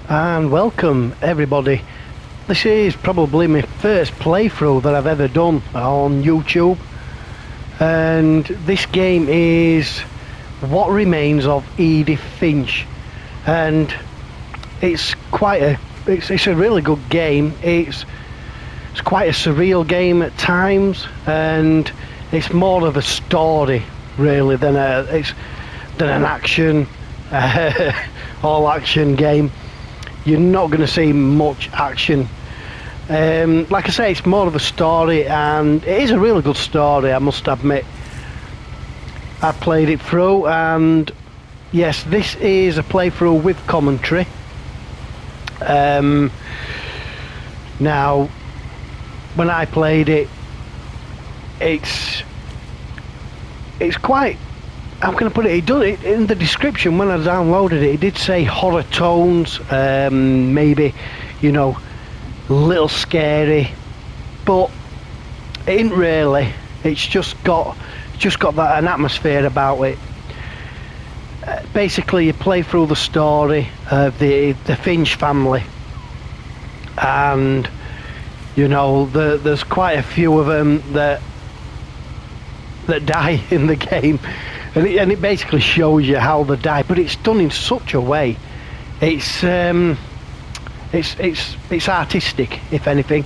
And welcome everybody. This is probably my first playthrough that I've ever done on YouTube, and this game is What Remains of Edith Finch, and it's a really good game. It's quite a surreal game at times, and it's more of a story really than an action all action game. You're not going to see much action. Like I say, it's more of a story, and it is a really good story, I must admit. I played it through, and yes, this is a playthrough with commentary. Now, when I played it, it's quite, how can I put it? It does it in the description when I downloaded it. It did say horror tones, maybe, a little scary, but it ain't really. It's just got that an atmosphere about it. Basically, you play through the story of the Finch family, and there's quite a few of them that die in the game. And it basically shows you how they die, but it's done in such a way. It's artistic, if anything.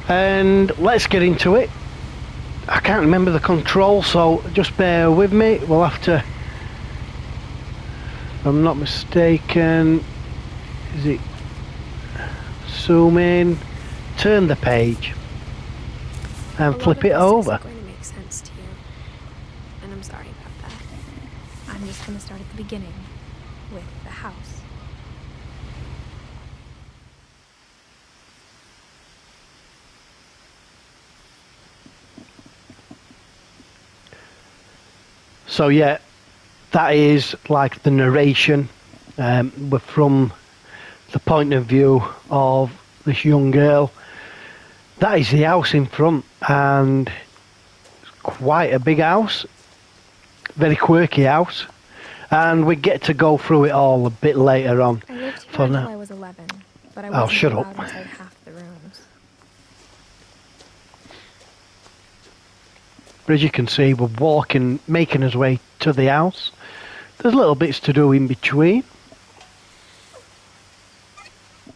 And let's get into it. I can't remember the control, so just bear with me. We'll have to, if I'm not mistaken, is it zoom in, turn the page, and flip it over. I'm just going to start at the beginning, with the house. So yeah, that is like the narration. We're from the point of view of this young girl. That is the house in front, and it's quite a big house. Very quirky house, and we get to go through it all a bit later on. I lived here until I was 11, but I wasn't shut allowed up. inside half the rooms. But as you can see, we're making our way to the house. There's little bits to do in between.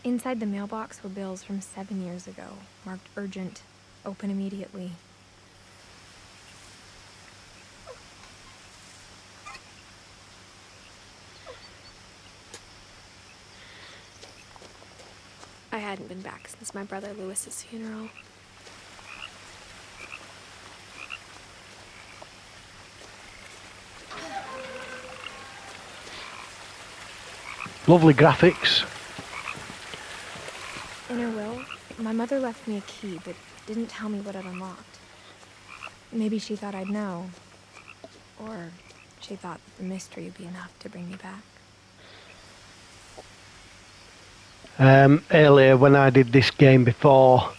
Inside the mailbox were bills from 7 years ago, marked urgent, open immediately. I hadn't been back since my brother Lewis's funeral. Lovely graphics. In her will, my mother left me a key, but didn't tell me what it unlocked. Maybe she thought I'd know. Or she thought that the mystery would be enough to bring me back. Earlier when I did this game before,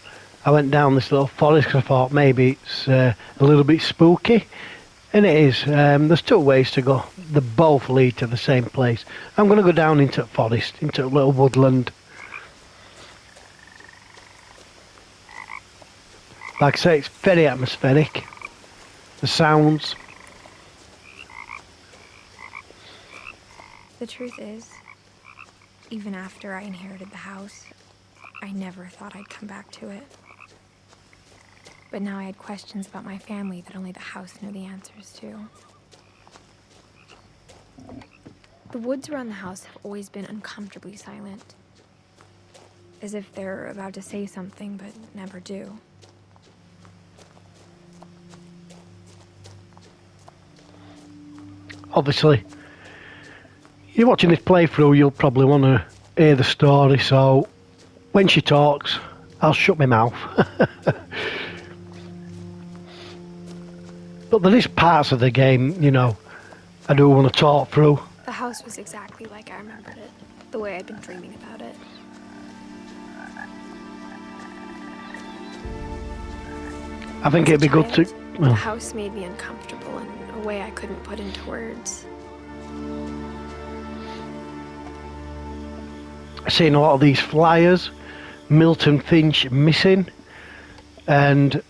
I went down this little forest because I thought maybe it's a little bit spooky, and it is. There's two ways to go. They both lead to the same place. I'm going to go down into the forest, into a little woodland. Like I say, it's very atmospheric. The sounds. The truth is, even after I inherited the house, I never thought I'd come back to it. But now I had questions about my family that only the house knew the answers to. The woods around the house have always been uncomfortably silent, as if they're about to say something but never do. Obviously, you're watching this playthrough, you'll probably want to hear the story, so when she talks, I'll shut my mouth. But there is parts of the game, I do want to talk through. The house was exactly like I remembered it, the way I'd been dreaming about it. I think it'd be good to... The house made me uncomfortable in a way I couldn't put into words. Seeing a lot of these flyers, Milton Finch missing, and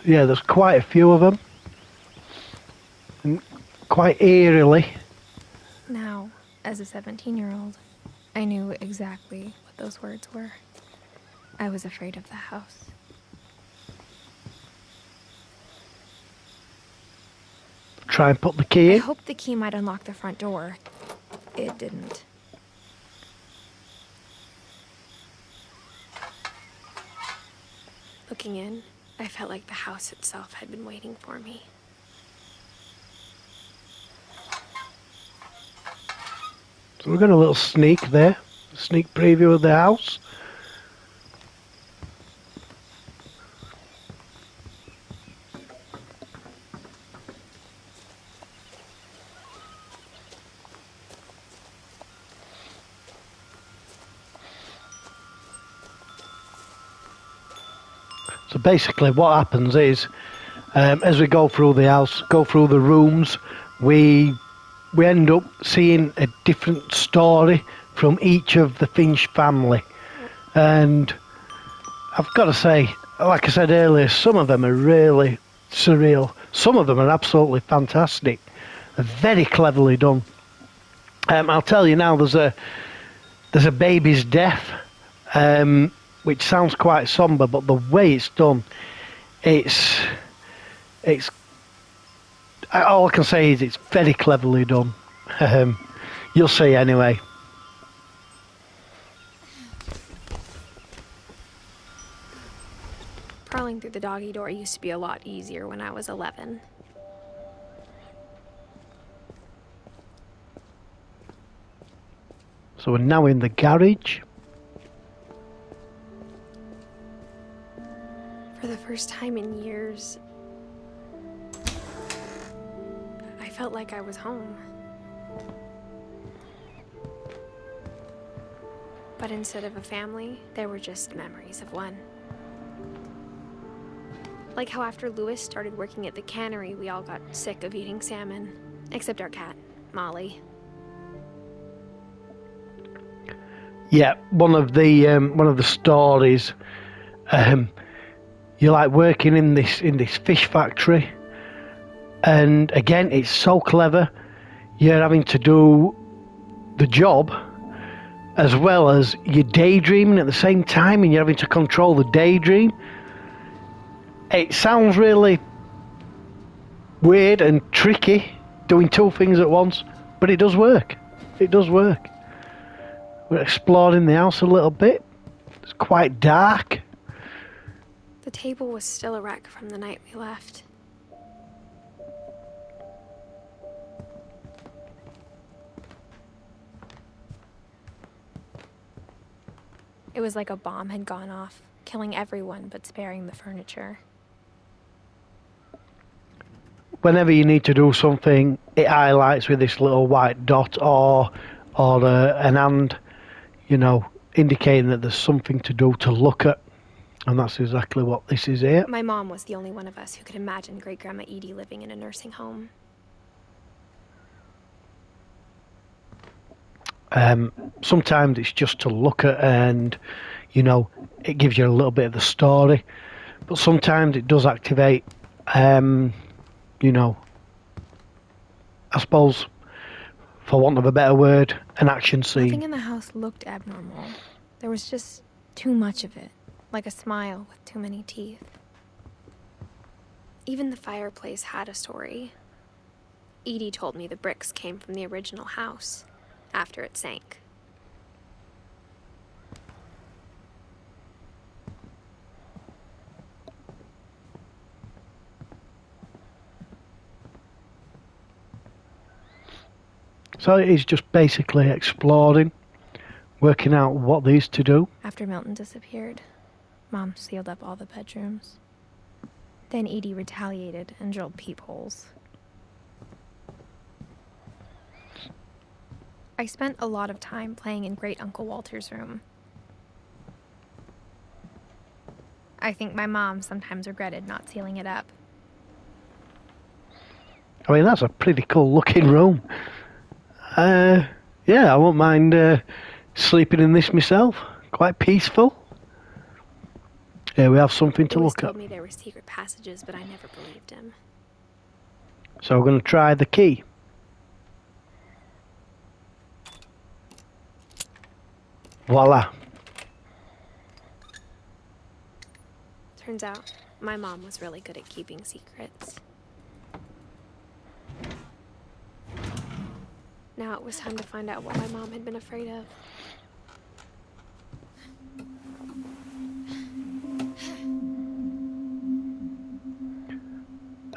yeah, there's quite a few of them, and quite eerily. Now, as a 17-year-old, I knew exactly what those words were. I was afraid of the house. Try and put the key I in. hoped the key might unlock the front door. It didn't. Looking in, I felt like the house itself had been waiting for me. So we've got a little sneak there, sneak preview of the house. So basically what happens is, as we go through the house, go through the rooms, we end up seeing a different story from each of the Finch family. And I've got to say, like I said earlier, some of them are really surreal. Some of them are absolutely fantastic. They're very cleverly done. I'll tell you now, there's a baby's death, which sounds quite somber, but the way it's done, it's all I can say is it's very cleverly done. You'll see anyway. Crawling through the doggy door used to be a lot easier when I was 11. So we're now in the garage. For the first time in years, I felt like I was home. But instead of a family, there were just memories of one. Like how after Lewis started working at the cannery, we all got sick of eating salmon. Except our cat, Molly. Yeah, one of the stories. You're like working in this fish factory, and again, it's so clever. You're having to do the job as well as you're daydreaming at the same time, and you're having to control the daydream. It sounds really weird and tricky, doing two things at once, but it does work. It does work. We're exploring the house a little bit. It's quite dark. The table was still a wreck from the night we left. It was like a bomb had gone off, killing everyone but sparing the furniture. Whenever you need to do something, it highlights with this little white dot or an hand, indicating that there's something to do, to look at. And that's exactly what this is here. My mom was the only one of us who could imagine Great-Grandma Edie living in a nursing home. Sometimes it's just to look at and, it gives you a little bit of the story. But sometimes it does activate, I suppose, for want of a better word, an action scene. Nothing in the house looked abnormal. There was just too much of it. Like a smile with too many teeth. Even the fireplace had a story. Edie told me the bricks came from the original house, after it sank. So it is just basically exploring, working out what there is to do. After Milton disappeared, Mom sealed up all the bedrooms. Then Edie retaliated and drilled peepholes. I spent a lot of time playing in Great Uncle Walter's room. I think my mom sometimes regretted not sealing it up. I mean, that's a pretty cool looking room. Yeah, I won't mind sleeping in this myself. Quite peaceful. Here we have something to He always look at. told me there were secret passages, but I never believed him. So we're going to try the key. Voila. Turns out, my mom was really good at keeping secrets. Now it was time to find out what my mom had been afraid of.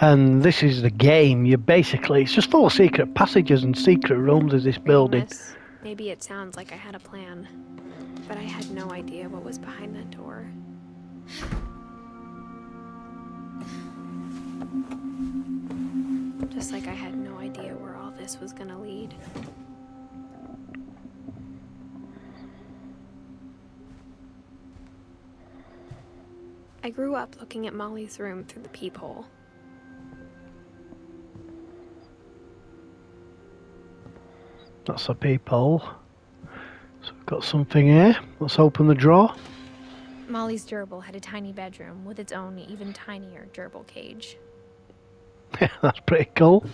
And this is the game. It's just full of secret passages and secret rooms as this building. Nameless. Maybe it sounds like I had a plan, but I had no idea what was behind that door. Just like I had no idea where all this was gonna lead. I grew up looking at Molly's room through the peephole. That's a peephole. So we've got something here. Let's open the drawer. Molly's gerbil had a tiny bedroom with its own even tinier gerbil cage. Yeah, that's pretty cool.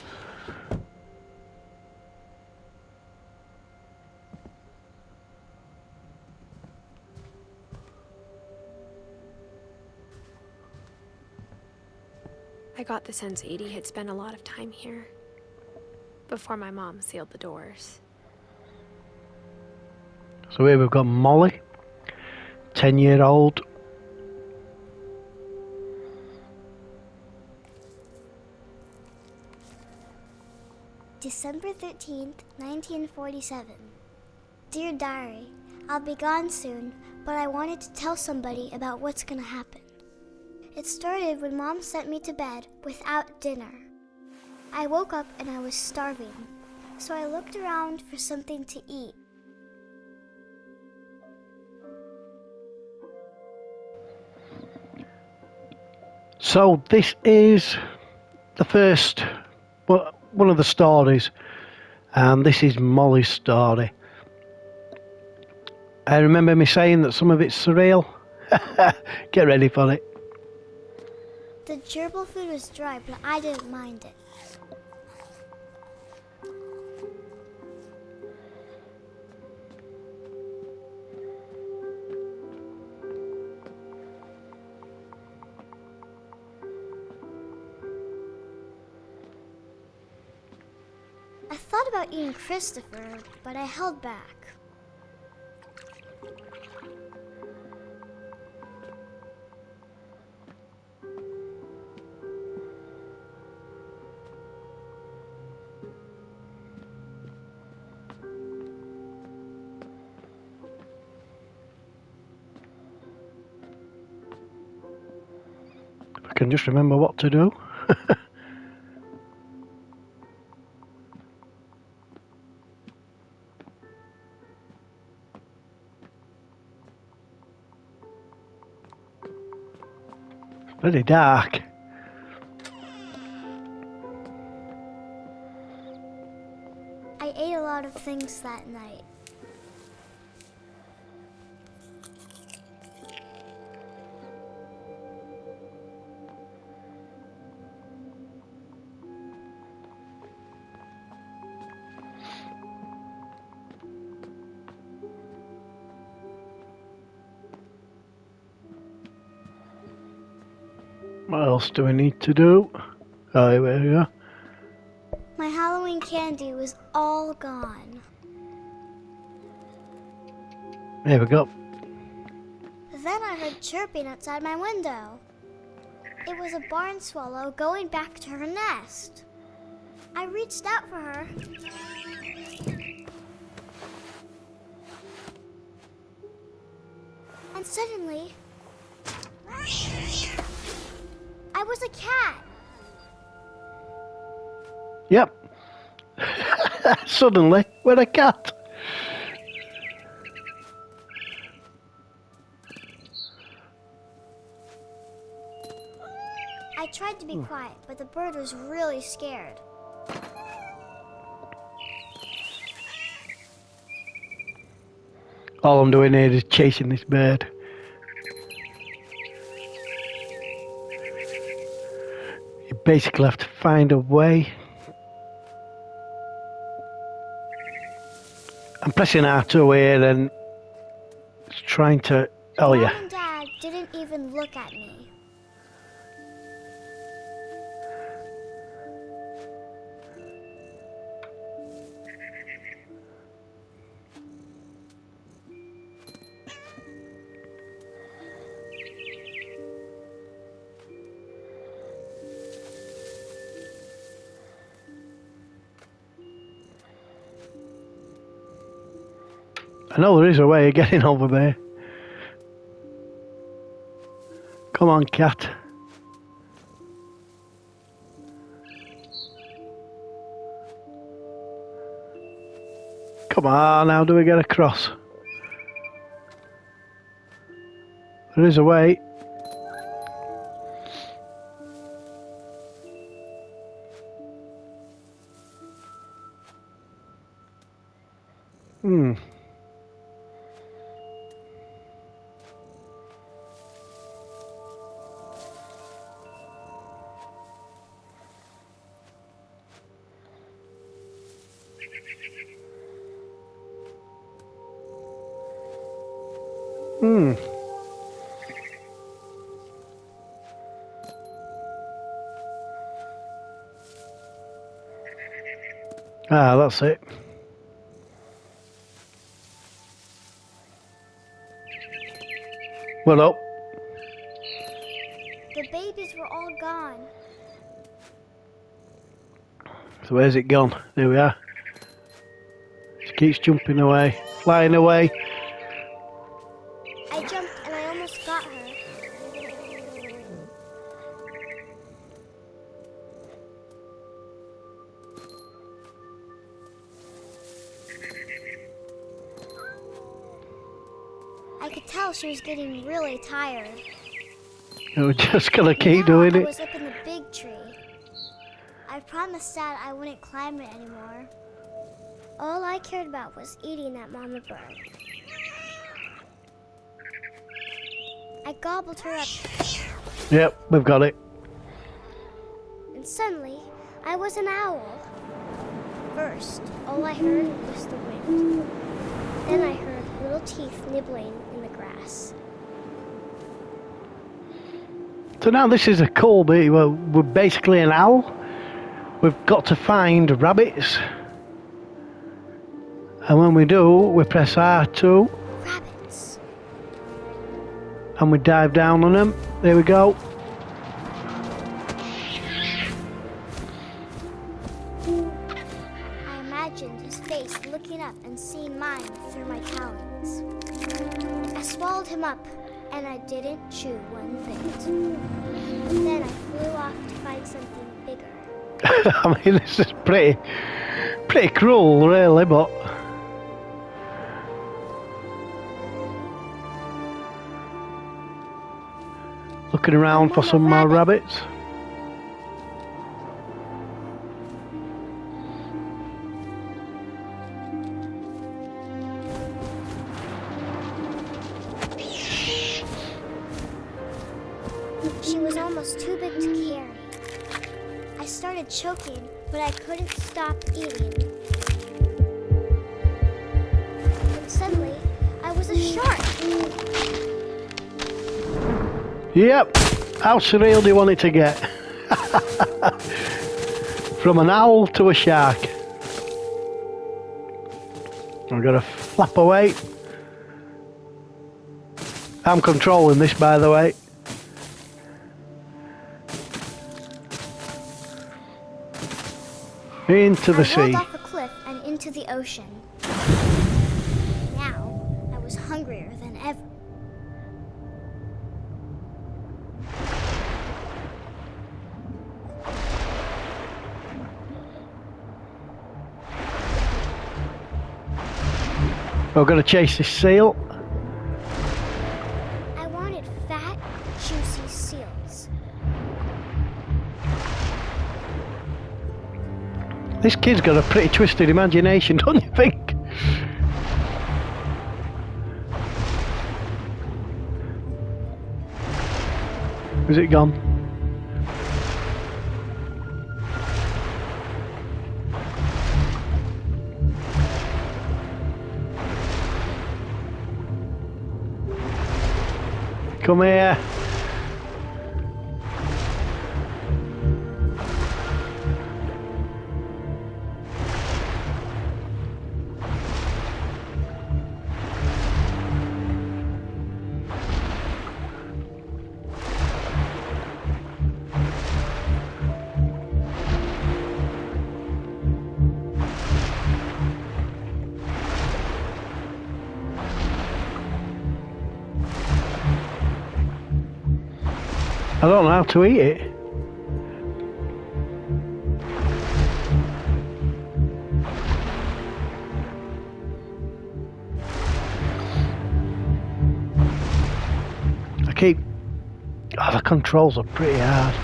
I got the sense Edie had spent a lot of time here before my mom sealed the doors. So here we've got Molly, 10-year-old. December 13th, 1947. Dear Diary, I'll be gone soon, but I wanted to tell somebody about what's gonna happen. It started when Mom sent me to bed without dinner. I woke up and I was starving, so I looked around for something to eat. So this is the first, well, one of the stories, and this is Molly's story. I remember me saying that some of it's surreal. Get ready for it. The gerbil food was dry, but I didn't mind it. I thought about eating Christopher, but I held back. I can just remember what to do. Very dark. I ate a lot of things that night. What else do we need to do? Oh, here we go. My Halloween candy was all gone. Here we go. Then I heard chirping outside my window. It was a barn swallow going back to her nest. I reached out for her. And suddenly, I was a cat. Yep. Suddenly, we're a cat. I tried to be quiet, but the bird was really scared. All I'm doing here is chasing this bird. You basically have to find a way. I'm pressing R2 here and it's trying to... Oh Mom yeah. and Dad didn't even look at me. I know there is a way of getting over there. Come on, cat. Come on, how do we get across? There is a way. Hmm. Hmm. Ah, that's it. Well, up. The babies were all gone. So where's it gone? There we are. She keeps jumping away, flying away. I jumped and I almost got her. I could tell she was getting really tired. We're just gonna keep Now doing I it. was up in the big tree. I promised Dad I wouldn't climb it anymore. All I cared about was eating that mama bird. I gobbled her up, Yep, we've got it. and suddenly I was an owl. First, all I heard was the wind. Then I heard little teeth nibbling in the grass. So now this is a cool bit. Well, we're basically an owl. We've got to find rabbits. And when we do, we press R2 Rabbits. and we dive down on them. There we go. I imagined his face looking up and seeing mine through my talons. I swallowed him up, and I didn't chew one bit. Then I flew off to find something bigger. I mean, this is pretty cruel, really, but... Looking around for some more rabbits. She was almost too big to carry. I started choking, but I couldn't stop eating. And suddenly, I was a shark. Yep. How surreal do you want it to get? From an owl to a shark. I've got to flap away. I'm controlling this, by the way. Into the I sea. rolled off a cliff and into the ocean. Now, I was hungrier than ever. We're going to chase this seal. I wanted fat, juicy seals. This kid's got a pretty twisted imagination, don't you think? Is it gone? Come here. I don't know how to eat it. I keep... Oh, the controls are pretty hard.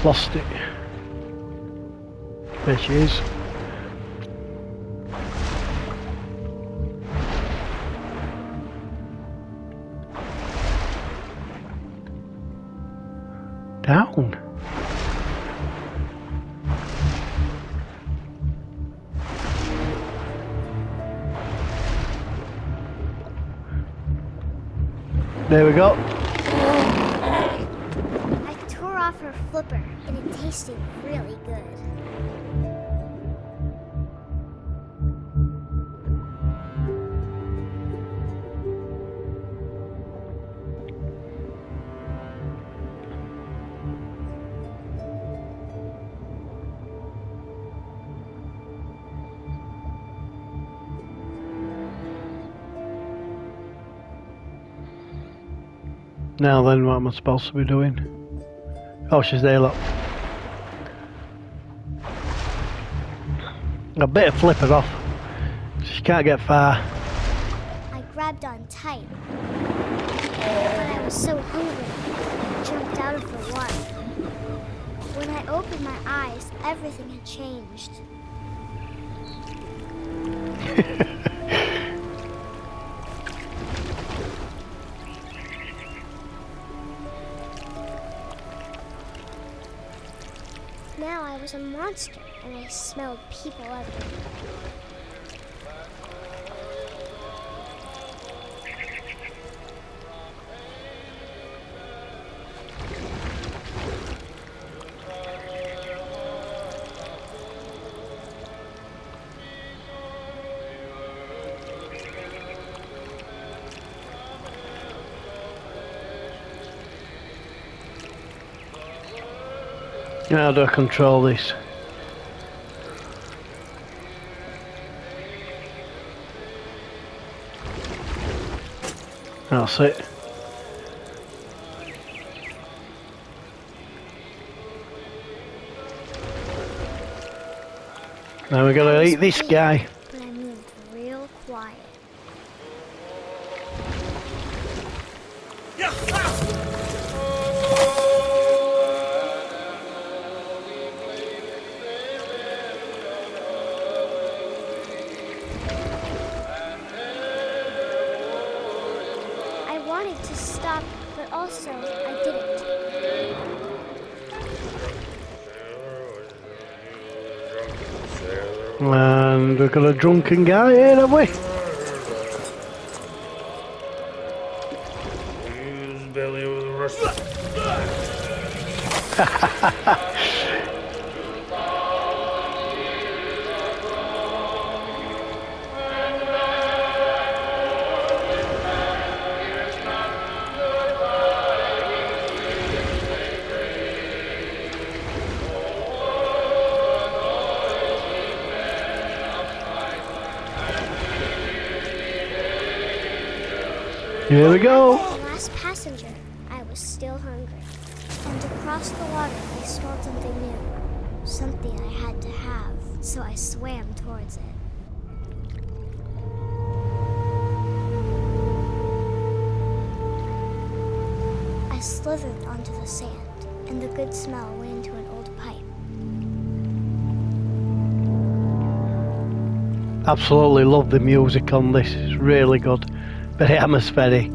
Lost it. There she is. Down. There we go. I tore off her flipper, and it tasted really good. Now then, what am I supposed to be doing? Oh, she's there, look. I better flip her off. She can't get far. I grabbed on tight, but I was so hungry, I jumped out of the water. When I opened my eyes, everything had changed. Now I was a monster, and I smelled people everywhere. How do I control this? That's it. Now we're gonna eat this guy. But I moved real quiet. I wanted to stop, but also I didn't. And we've got a drunken guy here, have we? Belly over the rest. Here we go. The last passenger, I was still hungry. And across the water, I smelled something new. Something I had to have, so I swam towards it. I slithered onto the sand, and the good smell went into an old pipe. Absolutely love the music on this. It's really good. Very atmospheric.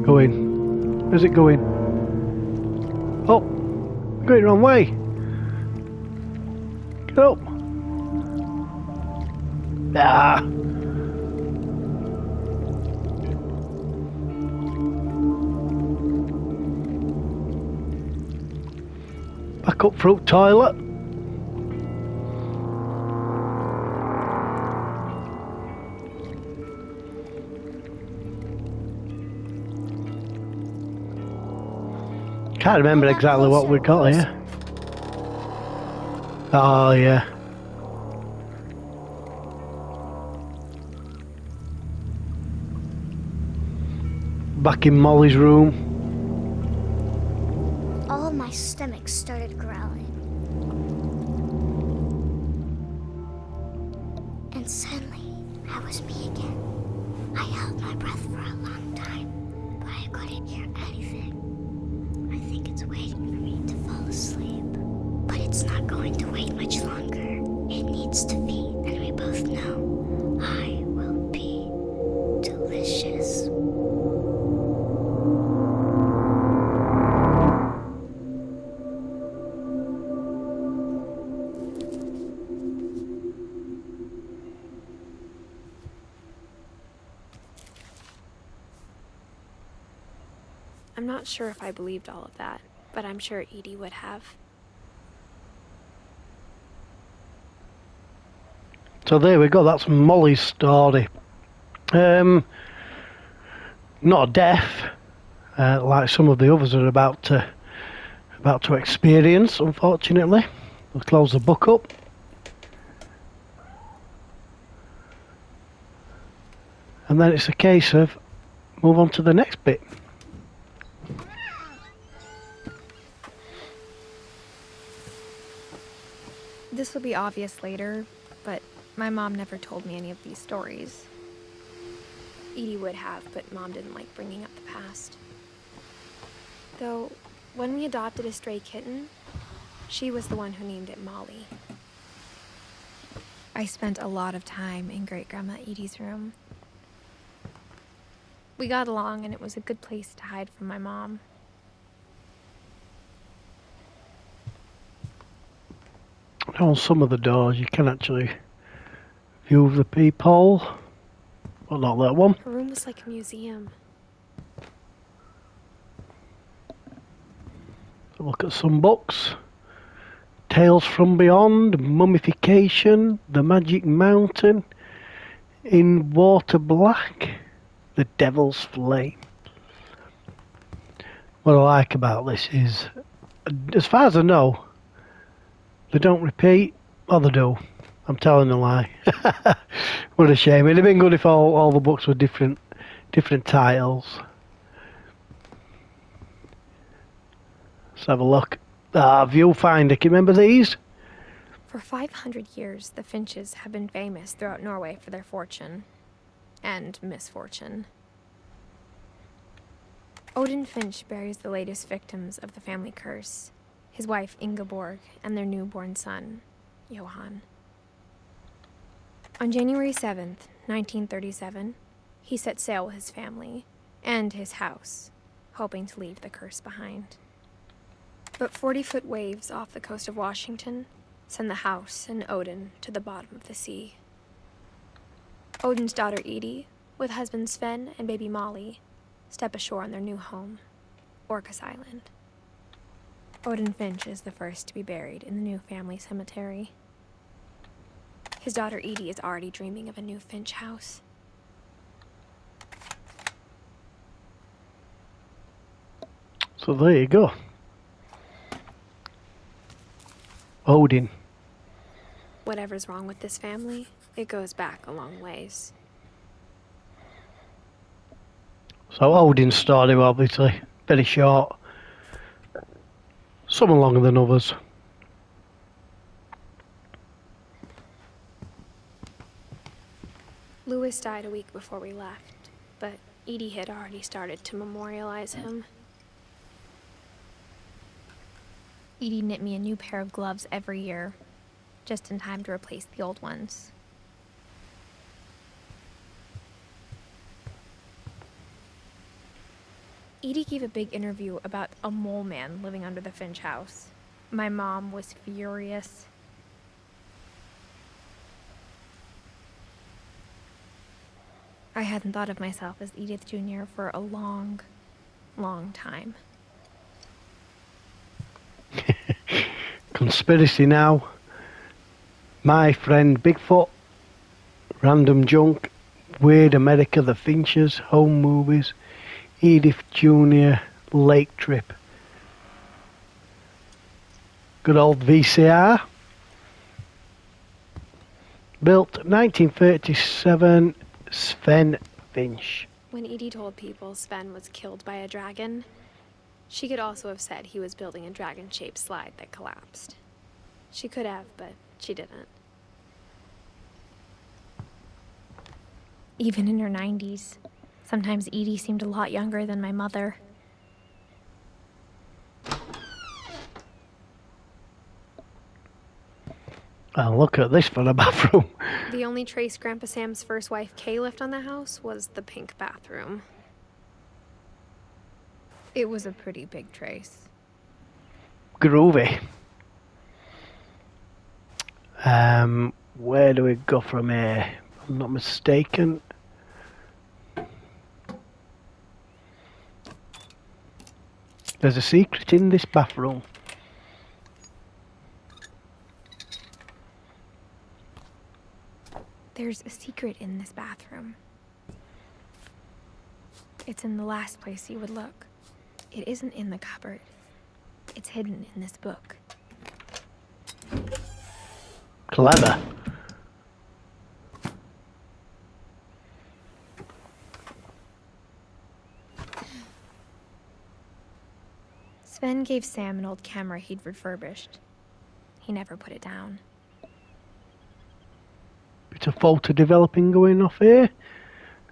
going? Where's it going? Oh, going the wrong way. Get up. Ah. Back up through toilet. Can't remember exactly what we got here. Oh yeah. Back in Molly's room. All of my stomach started growling. And suddenly, I was me again. I held my breath for a long time, but I couldn't hear anything. I think it's waiting for me to fall asleep. But it's not going to wait much longer. It needs to be, and we both know I will be delicious. I'm not sure if I believed all of that, but I'm sure Edie would have. So there we go, that's Molly's story. Not a death, like some of the others are about to experience, unfortunately. We'll close the book up. And then it's a case of move on to the next bit. This will be obvious later, but my mom never told me any of these stories. Edie would have, but Mom didn't like bringing up the past. Though, when we adopted a stray kitten, she was the one who named it Molly. I spent a lot of time in Great-Grandma Edie's room. We got along, and it was a good place to hide from my mom. On some of the doors you can actually view the peephole, but not that one. Her room was like a museum. Look at some books. Tales from Beyond, Mummification, The Magic Mountain, In Water Black, The Devil's Flame. What I like about this is, as far as I know, they don't repeat. Oh, they do. I'm telling a lie. What a shame. It'd have been good if all the books were different titles. Let's have a look. Viewfinder. Can you remember these? For 500 years, the Finches have been famous throughout Norway for their fortune and misfortune. Odin Finch buries the latest victims of the family curse, his wife Ingeborg and their newborn son, Johan. On January 7th, 1937, he set sail with his family and his house, hoping to leave the curse behind. But 40-foot waves off the coast of Washington send the house and Odin to the bottom of the sea. Odin's daughter Edie, with husband Sven and baby Molly, step ashore on their new home, Orcas Island. Odin Finch is the first to be buried in the new family cemetery. His daughter Edie is already dreaming of a new Finch house. So there you go. Odin. Whatever's wrong with this family, it goes back a long ways. So Odin's story, obviously, very short. Some are longer than others. Lewis died a week before we left, but Edie had already started to memorialize him. Edie knit me a new pair of gloves every year, just in time to replace the old ones. Edie gave a big interview about a mole man living under the Finch house. My mom was furious. I hadn't thought of myself as Edith Jr. for a long, long time. Conspiracy now. My friend Bigfoot, Random Junk, Weird America, The Finches, Home Movies, Edith Jr., Lake Trip. Good old VCR. Built 1937, Sven Finch. When Edie told people Sven was killed by a dragon, she could also have said he was building a dragon-shaped slide that collapsed. She could have, but she didn't. Even in her 90s, sometimes Edie seemed a lot younger than my mother. Oh, look at this for a bathroom. The only trace Grandpa Sam's first wife Kay left on the house was the pink bathroom. It was a pretty big trace. Groovy. Where do we go from here? If I'm not mistaken. There's a secret in this bathroom. There's a secret in this bathroom. It's in the last place you would look. It isn't in the cupboard. It's hidden in this book. Clever. Sven gave Sam an old camera he'd refurbished. He never put it down. Bit of photo developing going off here.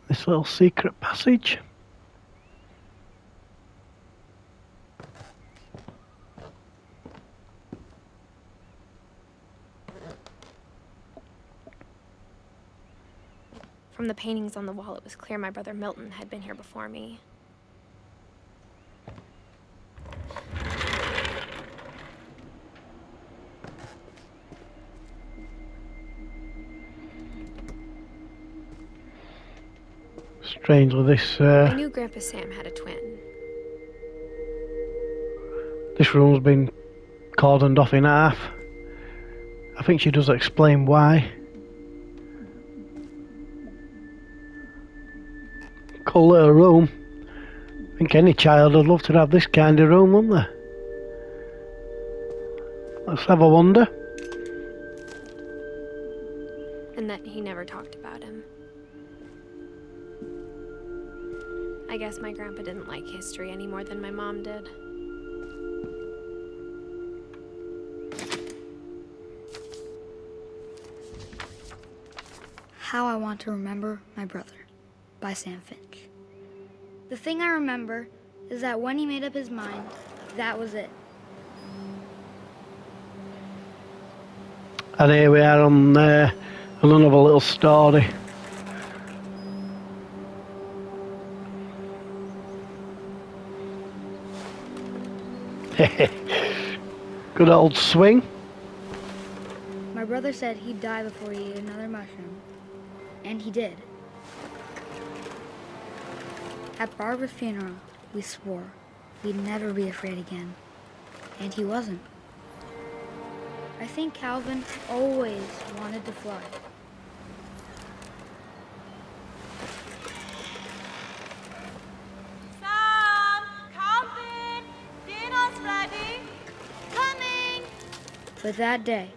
This little secret passage. From the paintings on the wall, it was clear my brother Milton had been here before me. Strangely, I knew Grandpa Sam had a twin. this room's been cordoned off in half. I think she does explain why. Cool little room. I think any child would love to have this kind of room, wouldn't they? Let's have a wonder. And that he never talked about him. I guess my grandpa didn't like history any more than my mom did. How I Want to Remember My Brother by Sam Finch. The thing I remember is that when he made up his mind, that was it. And here we are on another little story. Good old swing. My brother said he'd die before he ate another mushroom. And he did. At Barbara's funeral, we swore we'd never be afraid again. And he wasn't. I think Calvin always wanted to fly. Sam! Calvin! Dinner's ready! Coming! But that day,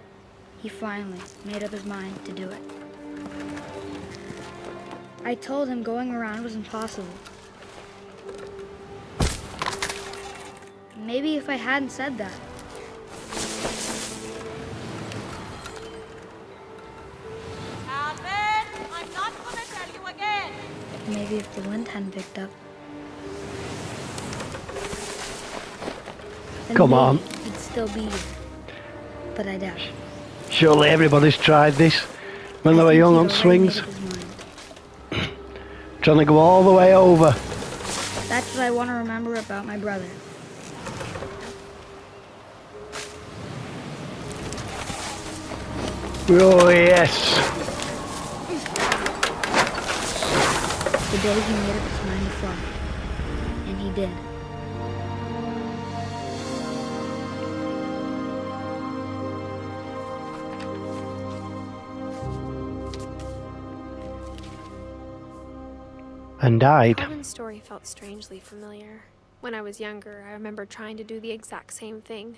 he finally made up his mind to do it. I told him going around was impossible. Maybe if I hadn't said that, Calvin! I'm not gonna tell you again! maybe if the wind hadn't picked up, then Come maybe on. he'd still be here. But I doubt it. Surely everybody's tried this when they I were think young he'd on already swings. made up his mind. Trying to go all the way over. That's what I want to remember about my brother. Oh, yes. The day he made up his mind to fly. And he did. And died. Calvin's story felt strangely familiar. When I was younger, I remember trying to do the exact same thing.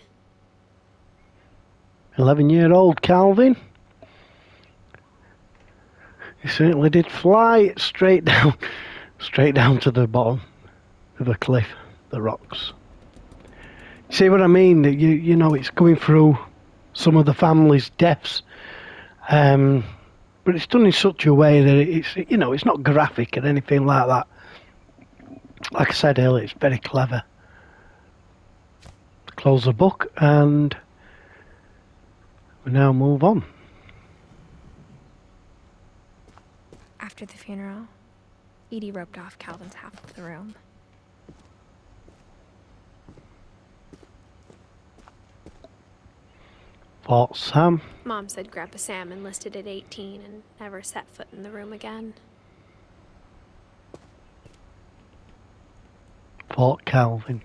11-year-old Calvin. He certainly did fly straight down to the bottom of the cliff, the rocks. See what I mean? You know, it's going through some of the family's deaths, but it's done in such a way that it's not graphic or anything like that. Like I said earlier, it's very clever. Close the book, and we now move on. After the funeral, Edie roped off Calvin's half of the room. Fort Sam. Mom said Grandpa Sam enlisted at 18 and never set foot in the room again. Fort Calvin.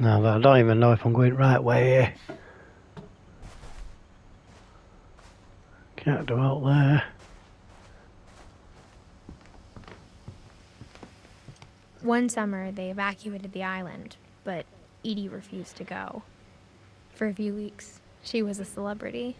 No, but I don't even know if I'm going right way here. Can't do out there. One summer, they evacuated the island, but Edie refused to go. For a few weeks, she was a celebrity.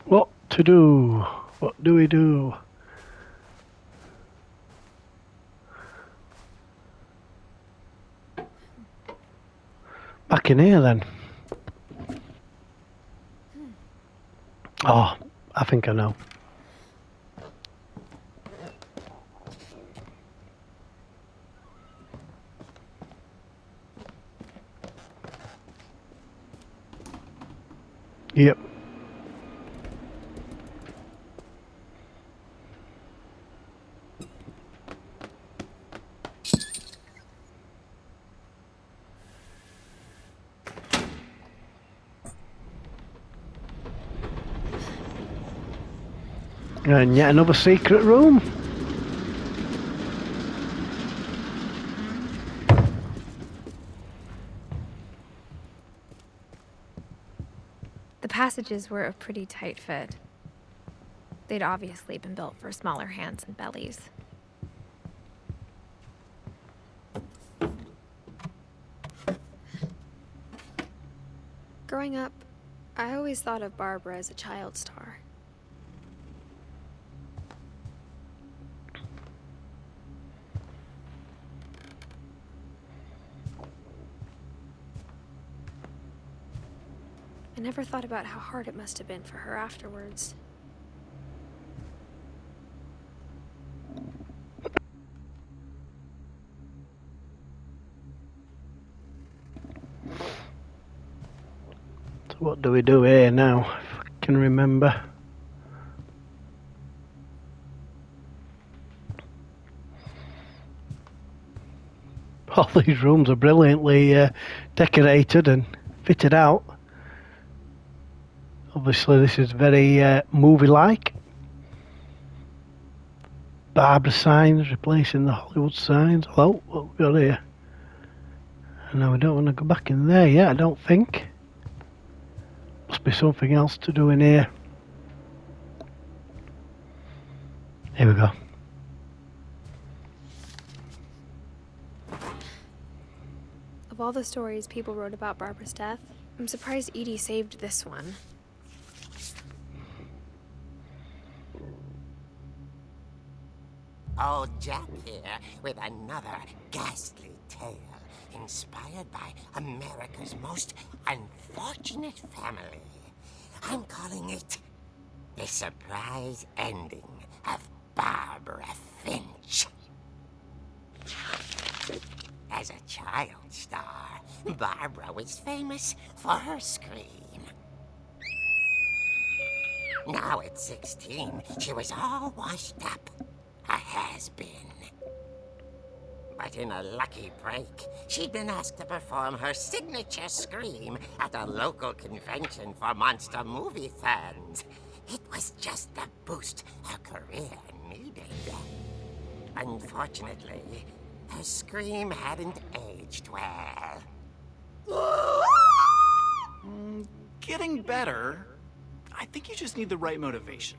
What to do? What do we do? Back in here then. Oh, I think I know. Yep. And yet another secret room. The passages were a pretty tight fit. They'd obviously been built for smaller hands and bellies. Growing up, I always thought of Barbara as a child star. I never thought about how hard it must have been for her afterwards. So what do we do here now? If I can remember. All these rooms are brilliantly decorated and fitted out. Obviously this is very movie-like. Barbara signs replacing the Hollywood signs. Hello, what have we got here? No, we don't want to go back in there yet, I don't think. Must be something else to do in here. Here we go. Of all the stories people wrote about Barbara's death, I'm surprised Edie saved this one. Old Jack here with another ghastly tale inspired by America's most unfortunate family. I'm calling it The Surprise Ending of Barbara Finch. As a child star, Barbara was famous for her scream. Now at 16, she was all washed up. A has-been. But in a lucky break, she'd been asked to perform her signature scream at a local convention for monster movie fans. It was just the boost her career needed. Unfortunately, her scream hadn't aged well. Getting better. I think you just need the right motivation.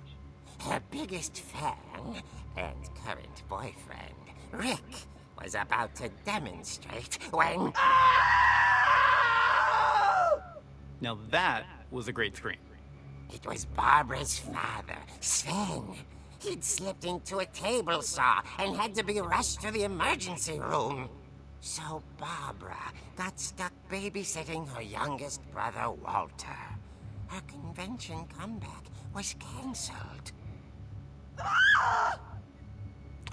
Her biggest fan and current boyfriend, Rick, was about to demonstrate when... Now that was a great scream. It was Barbara's father, Sven. He'd slipped into a table saw and had to be rushed to the emergency room. So Barbara got stuck babysitting her youngest brother, Walter. Her convention comeback was cancelled.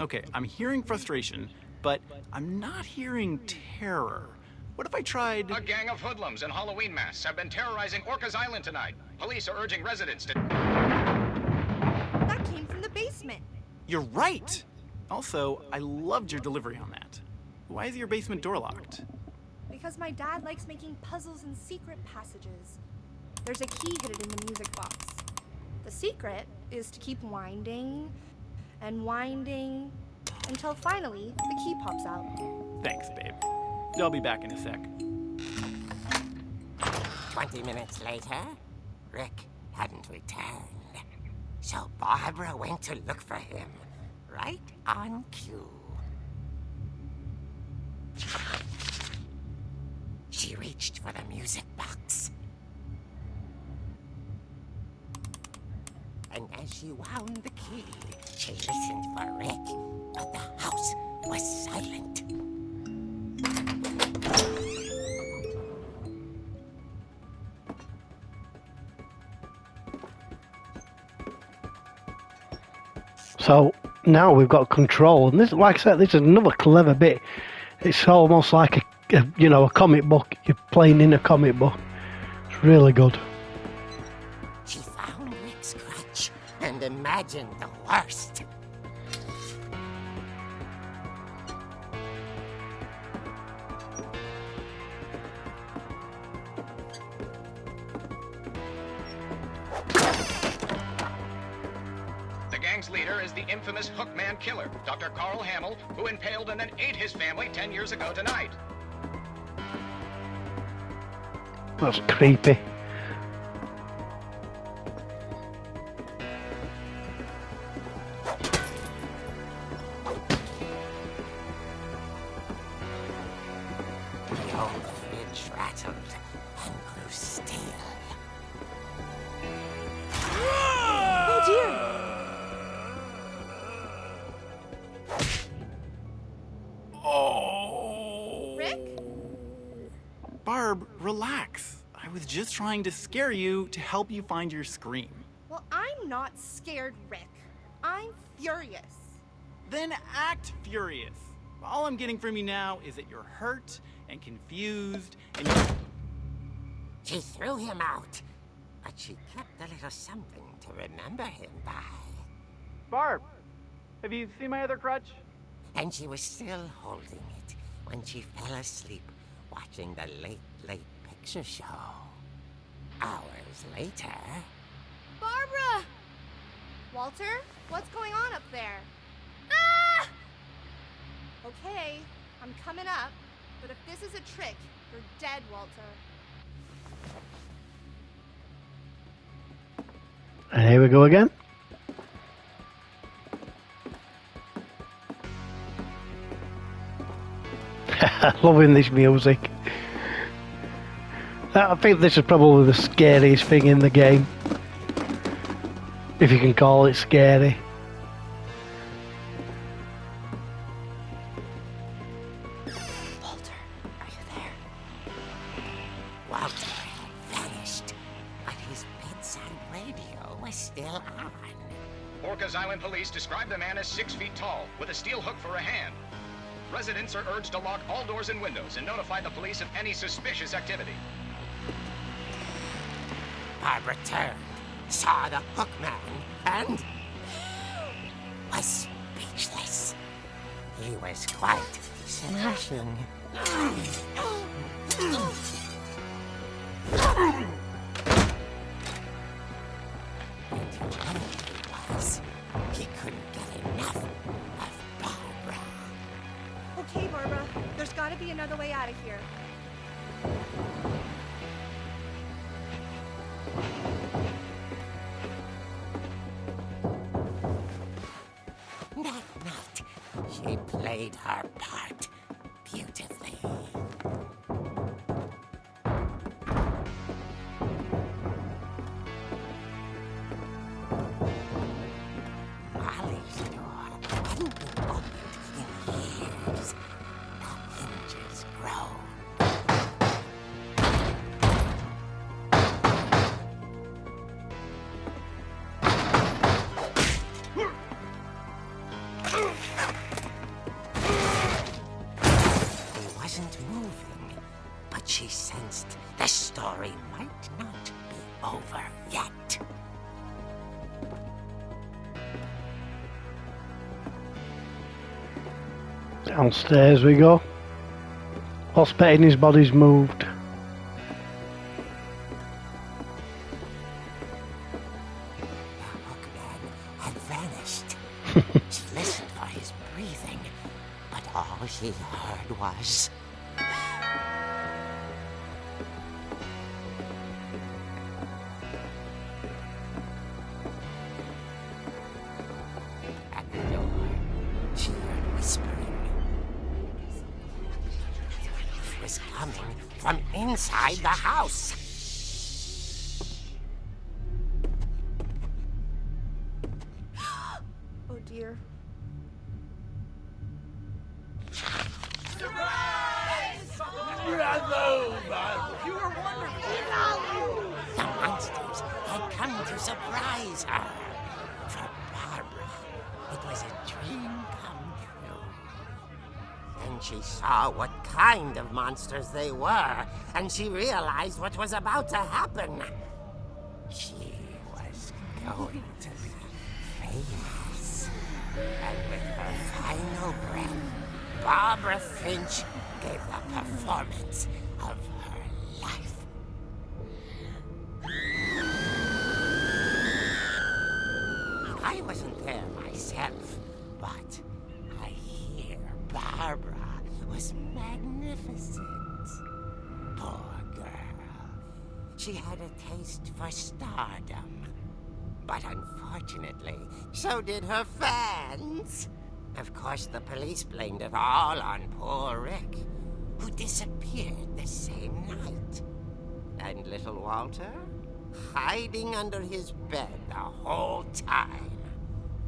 Okay, I'm hearing frustration, but I'm not hearing terror. What if I tried... A gang of hoodlums in Halloween masks have been terrorizing Orcas Island tonight. Police are urging residents to... That came from the basement. You're right! Also, I loved your delivery on that. Why is your basement door locked? Because my dad likes making puzzles and secret passages. There's a key hidden in the music box. The secret is to keep winding and winding until finally the key pops out. Thanks, babe. I'll be back in a sec. 20 minutes later, Rick hadn't returned. So Barbara went to look for him, right on cue. She reached for the music box. And as she wound the key, she listened for Rick, but the house was silent. So now we've got control, and this, like I said, this is another clever bit. It's almost like a comic book. You're playing in a comic book. It's really good. She found Rick's crutch and imagined the worst. The gang's leader is the infamous Hookman killer, Dr. Carl Hamill, who impaled and then ate his family 10 years ago tonight. That's creepy. The old fridge rattled and grew still. Oh dear! Oh! Rick? Barb, relax. I was just trying to scare you to help you find your scream. Well, I'm not scared, Rick. I'm furious. Then act furious. All I'm getting from you now is that you're hurt and confused and you're... She threw him out, but she kept a little something to remember him by. Barb, have you seen my other crutch? And she was still holding it when she fell asleep watching the late picture show. Hours later... Barbara! Walter, what's going on up there? Ah! Okay, I'm coming up, but if this is a trick, you're dead, Walter. And here we go again. Loving this music. I think this is probably the scariest thing in the game. If you can call it scary. on? Orcas Island police describe the man as 6 feet tall, with a steel hook for a hand. Residents are urged to lock all doors and windows and notify the police of any suspicious activity. Barbara turned, saw the hook man, and was speechless. He was quite smashing. He couldn't get enough of Barbara. Okay, Barbara, there's gotta be another way out of here. That night, she played her part beautifully. Molly's door hadn't been opened in years. The hinges groaned. He wasn't moving, but she sensed the story might not be over yet. Downstairs we go. What's betting his body's moved? The hookman had vanished. She listened for his breathing, but all she heard was... At the door, she heard whispering. It was coming from inside the house. Oh dear. The monsters had come to surprise her. For Barbara, it was a dream come true. Then she saw what kind of monsters they were, and she realized what was about to happen. She was going to be famous. And with her final breath, Barbara Finch gave the performance of her life. I wasn't there myself, but I hear Barbara was magnificent. Poor girl. She had a taste for stardom. But unfortunately, so did her fans. Of course, the police blamed it all on poor Rick, who disappeared the same night. And little Walter, hiding under his bed the whole time.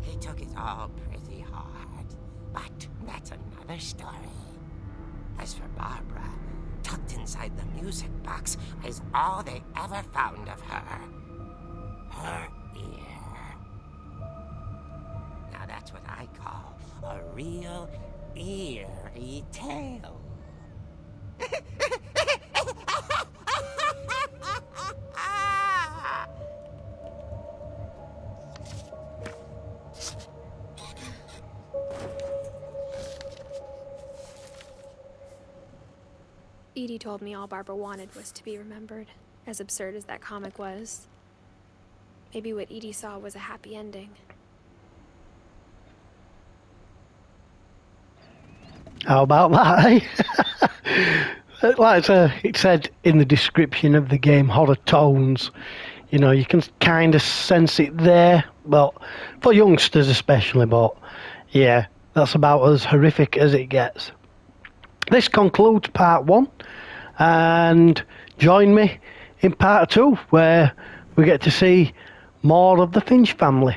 He took it all pretty hard, but that's another story. As for Barbara, tucked inside the music box is all they ever found of her. Her ear. Now that's what I call a real eerie tale. Edie told me all Barbara wanted was to be remembered, as absurd as that comic was. Maybe what Edie saw was a happy ending. How about that, eh? Like it said in the description of the game, horror tones. You know, you can kind of sense it there. Well, for youngsters especially, but yeah, that's about as horrific as it gets. This concludes part 1, and join me in part 2, where we get to see more of the Finch family.